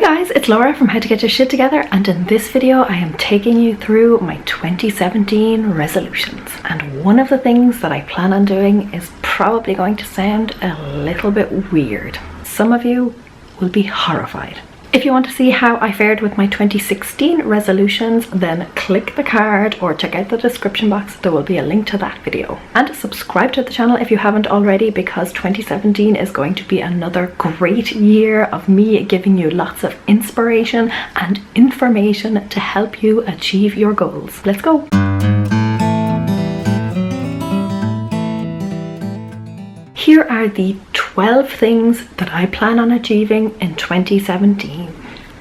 guys, it's Laura from How to Get Your Shit Together, and in this video I am taking you through my 2017 resolutions. And one of the things that I plan on doing is probably going to sound a little bit weird. Some of you will be horrified. If you want to see how I fared with my 2016 resolutions, then click the card or check out the description box. There will be a link to that video. And subscribe to the channel if you haven't already, because 2017 is going to be another great year of me giving you lots of inspiration and information to help you achieve your goals. Let's go! Here are the 12 things that I plan on achieving in 2017.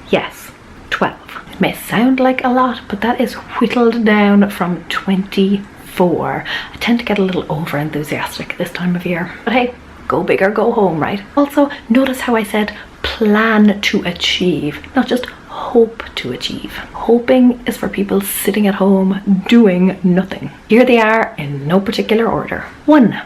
Yes, 12. It may sound like a lot, but that is whittled down from 24. I tend to get a little over enthusiastic this time of year. But hey, go big or go home, right? Also, notice how I said plan to achieve, not just hope to achieve. Hoping is for people sitting at home doing nothing. Here they are in no particular order. 1.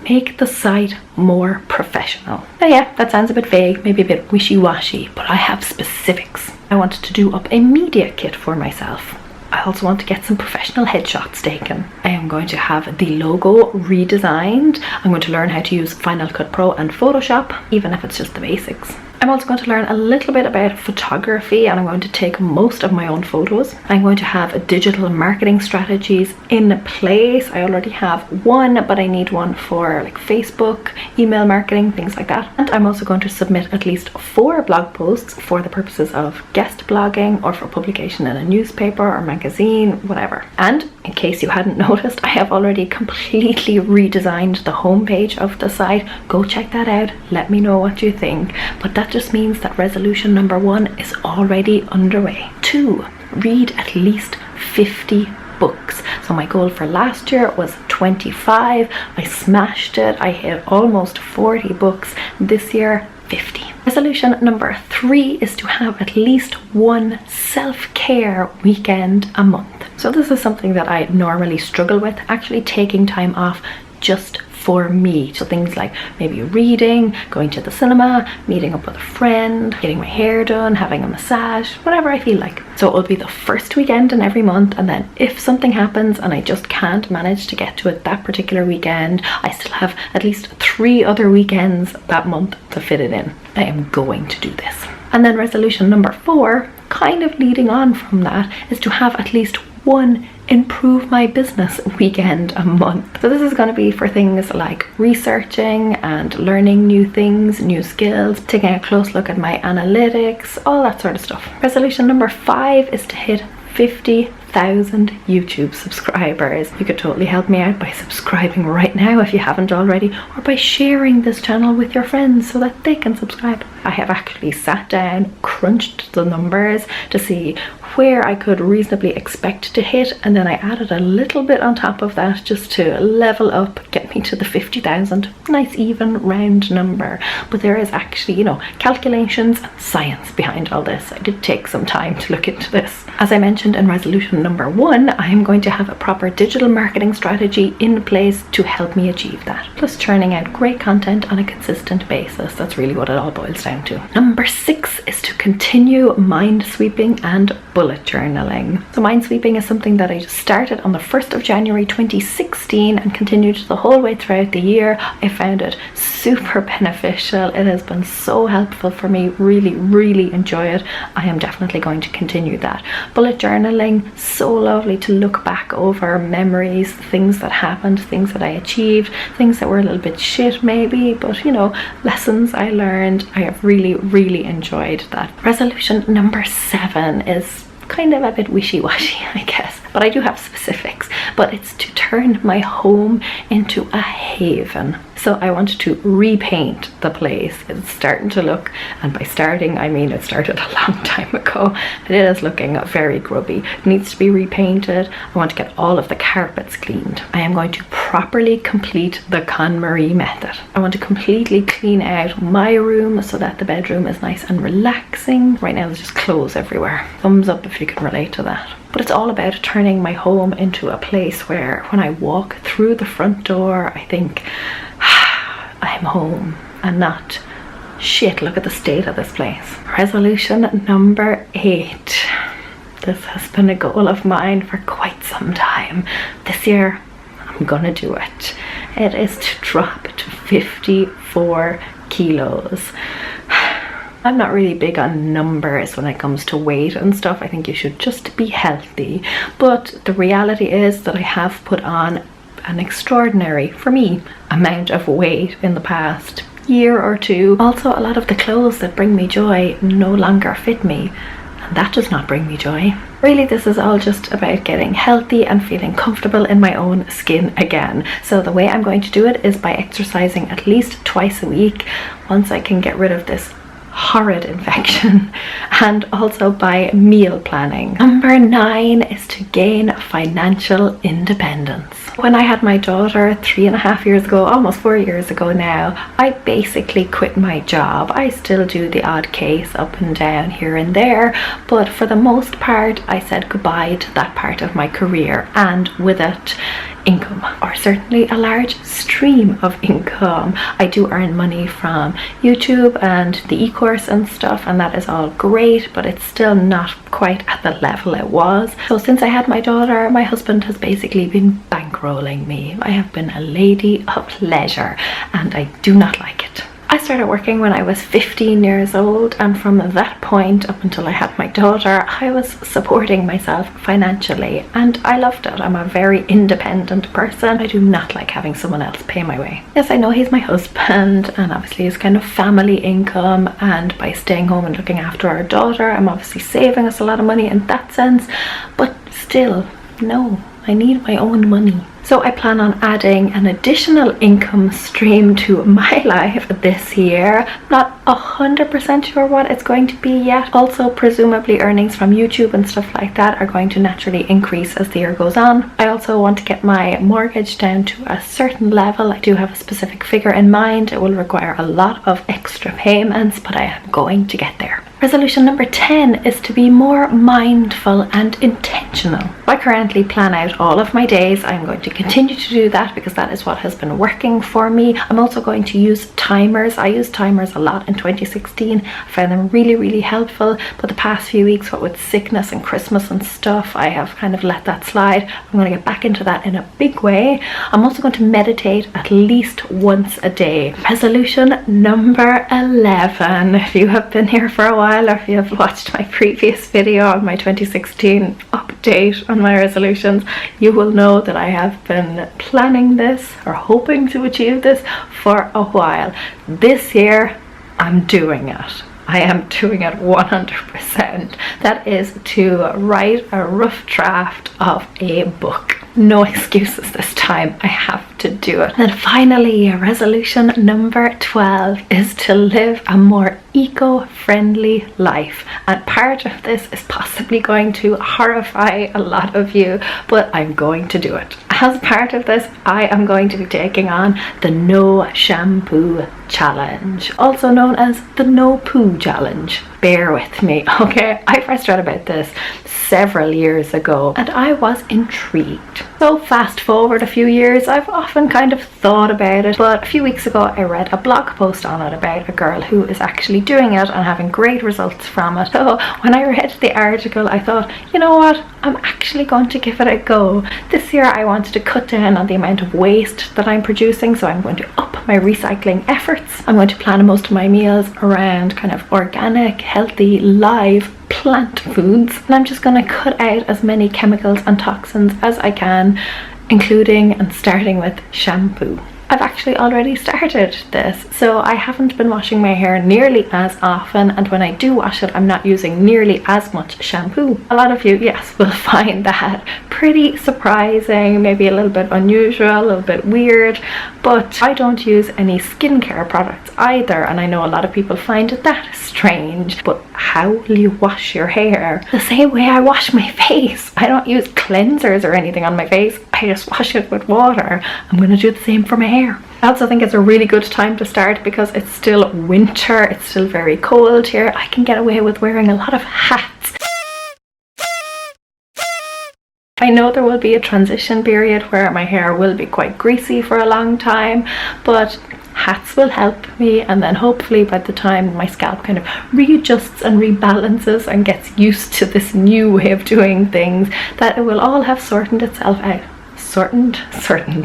Make the site more professional. Now yeah, that sounds a bit vague, maybe a bit wishy-washy, but I have specifics. I wanted to do up a media kit for myself. I also want to get some professional headshots taken. I am going to have the logo redesigned. I'm going to learn how to use Final Cut Pro and Photoshop, even if it's just the basics. I'm also going to learn a little bit about photography, and I'm going to take most of my own photos. I'm going to have digital marketing strategies in place. I already have one, but I need one for like Facebook, email marketing, things like that. And I'm also going to submit at least 4 blog posts for the purposes of guest blogging or for publication in a newspaper or magazine, whatever. And in case you hadn't noticed, I have already completely redesigned the homepage of the site. Go check that out. Let me know what you think. But that just means that resolution number 1 is already underway. 2. Read at least 50 books. So my goal for last year was 25. I smashed it. I hit almost 40 books. This year, 50. Resolution number 3 is to have at least one self-care weekend a month. So this is something that I normally struggle with, actually taking time off just for me. So things like maybe reading, going to the cinema, meeting up with a friend, getting my hair done, having a massage, whatever I feel like. So it will be the first weekend in every month, and then if something happens and I just can't manage to get to it that particular weekend, I still have at least 3 other weekends that month to fit it in. I am going to do this. And then resolution number 4, kind of leading on from that, is to have at least one improve my business weekend a month. So this is going to be for things like researching and learning new things, new skills, taking a close look at my analytics, all that sort of stuff. Resolution number 5 is to hit 50,000 YouTube subscribers. You could totally help me out by subscribing right now if you haven't already, or by sharing this channel with your friends so that they can subscribe. I have actually sat down, crunched the numbers to see where I could reasonably expect to hit, and then I added a little bit on top of that just to level up, get me to the 50,000. Nice even round number. But there is actually, you know, calculations and science behind all this. I did take some time to look into this. As I mentioned in resolution number 1, I am going to have a proper digital marketing strategy in place to help me achieve that. Plus churning out great content on a consistent basis. That's really what it all boils down to. Number 6 is to continue mind sweeping and bullet journaling. So mind sweeping is something that I just started on the 1st of January 2016 and continued the whole way throughout the year. I found it super beneficial. It has been so helpful for me. Really enjoy it. I am definitely going to continue that. Bullet journaling, so lovely to look back over memories, things that happened, things that I achieved, things that were a little bit shit maybe, but you know, lessons I learned. I have really enjoyed that. Resolution number 7 is kind of a bit wishy-washy, I guess, but I do have specifics. But it's to turn my home into a haven. So I want to repaint the place. It's starting to look, and by starting I mean it started a long time ago, but it is looking very grubby. It needs to be repainted. I want to get all of the carpets cleaned. I am going to properly complete the KonMari method. I want to completely clean out my room so that the bedroom is nice and relaxing. Right now there's just clothes everywhere. Thumbs up if you can relate to that. But it's all about turning my home into a place where when I walk through the front door, I think, I'm home, and not, Shit, look at the state of this place. Resolution number 8. This has been a goal of mine for quite some time. This year, I'm gonna do it. It is to drop to 54 kilos. I'm not really big on numbers when it comes to weight and stuff. I think you should just be healthy. But the reality is that I have put on an extraordinary, for me, amount of weight in the past year or two. Also, a lot of the clothes that bring me joy no longer fit me, and that does not bring me joy. Really, this is all just about getting healthy and feeling comfortable in my own skin again. So the way I'm going to do it is by exercising at least twice a week once I can get rid of this horrid infection, and also by meal planning. Number 9 is to gain financial independence. When I had my daughter 3.5 years ago, almost 4 years ago now, I basically quit my job. I still do the odd case up and down here and there, but for the most part I said goodbye to that part of my career, and with it income, or certainly a large stream of income. I do earn money from YouTube and the e-course and stuff, and that is all great, but it's still not quite at the level it was. So since I had my daughter, my husband has basically been bankrolling me. I have been a lady of leisure, and I do not like it. I started working when I was 15 years old, and from that point up until I had my daughter, I was supporting myself financially, and I loved it. I'm a very independent person. I do not like having someone else pay my way. Yes, I know he's my husband, and obviously it's kind of family income, and by staying home and looking after our daughter, I'm obviously saving us a lot of money in that sense, but still, no, I need my own money. So I plan on adding an additional income stream to my life this year. Not 100% sure what it's going to be yet. Also, presumably earnings from YouTube and stuff like that are going to naturally increase as the year goes on. I also want to get my mortgage down to a certain level. I do have a specific figure in mind. It will require a lot of extra payments, but I am going to get there. Resolution number 10 is to be more mindful and intentional. I currently plan out all of my days. I'm going to continue to do that because that is what has been working for me. I'm also going to use timers. I used timers a lot in 2016. I found them really helpful, but the past few weeks, what with sickness and Christmas and stuff, I have kind of let that slide. I'm going to get back into that in a big way. I'm also going to meditate at least once a day. Resolution number 11. If you have been here for a while, or if you have watched my previous video on my 2016 update on my resolutions, you will know that I have been planning this or hoping to achieve this for a while. This year I'm doing it. I am doing it 100%. That is to write a rough draft of a book. No excuses this time. I have to do it. And finally, resolution number 12 is to live a more eco-friendly life, and part of this is possibly going to horrify a lot of you, but I'm going to do it. As part of this, I am going to be taking on the no shampoo challenge, also known as the no poo challenge. Bear with me, okay? I first read about this several years ago and I was intrigued. So fast forward a few years, I've often kind of thought about it, but a few weeks ago I read a blog post on it about a girl who is actually doing it and having great results from it. So when I read the article, I thought, you know what, I'm actually going to give it a go. This year I wanted to cut down on the amount of waste that I'm producing, so I'm going to up my recycling efforts. I'm going to plan most of my meals around kind of organic, healthy, live plant foods, and I'm just going to cut out as many chemicals and toxins as I can, including and starting with shampoo. I've actually already started this, so I haven't been washing my hair nearly as often, and when I do wash it, I'm not using nearly as much shampoo. A lot of you, yes, will find that pretty surprising, maybe a little bit unusual, a little bit weird, but I don't use any skincare products either, and I know a lot of people find that strange, but how will you wash your hair? The same way I wash my face. I don't use cleansers or anything on my face, I just wash it with water. I'm going to do the same for my hair. I also think it's a really good time to start because it's still winter, it's still very cold here. I can get away with wearing a lot of hats. I know there will be a transition period where my hair will be quite greasy for a long time, but hats will help me, and then hopefully by the time my scalp kind of readjusts and rebalances and gets used to this new way of doing things, that it will all have sorted itself out. Sorted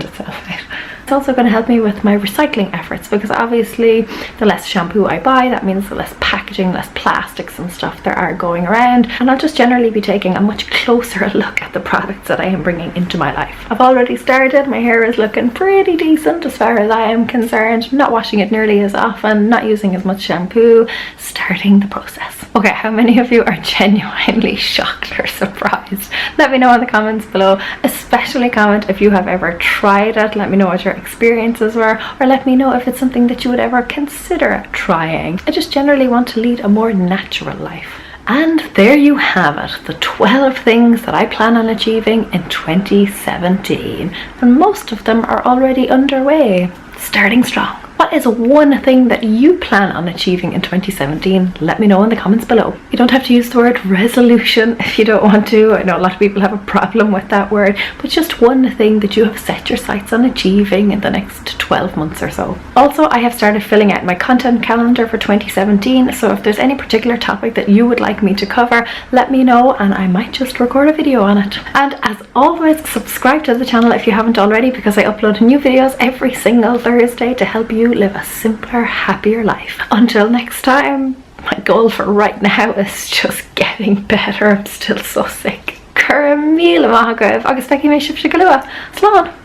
itself out. It's also going to help me with my recycling efforts, because obviously the less shampoo I buy, that means the less packaging, less plastics and stuff there are going around, and I'll just generally be taking a much closer look at the products that I am bringing into my life. I've already started. My hair is looking pretty decent as far as I am concerned. Not washing it nearly as often, not using as much shampoo, starting the process. Okay, how many of you are genuinely shocked or surprised? Let me know in the comments below, especially comment if you have ever tried it. Let me know what your experiences were, or let me know if it's something that you would ever consider trying. I just generally want to lead a more natural life. And there you have it, the 12 things that I plan on achieving in 2017, and most of them are already underway, starting strong. What is one thing that you plan on achieving in 2017? Let me know in the comments below. You don't have to use the word resolution if you don't want to. I know a lot of people have a problem with that word, but just one thing that you have set your sights on achieving in the next 12 months or so. Also, I have started filling out my content calendar for 2017, so if there's any particular topic that you would like me to cover, let me know and I might just record a video on it. And as always, subscribe to the channel if you haven't already, because I upload new videos every single Thursday to help you live a simpler, happier life. Until next time, my goal for right now is just getting better. I'm still so sick. Cur míle maith agaibh agus feici mé sibh go luath. Slán!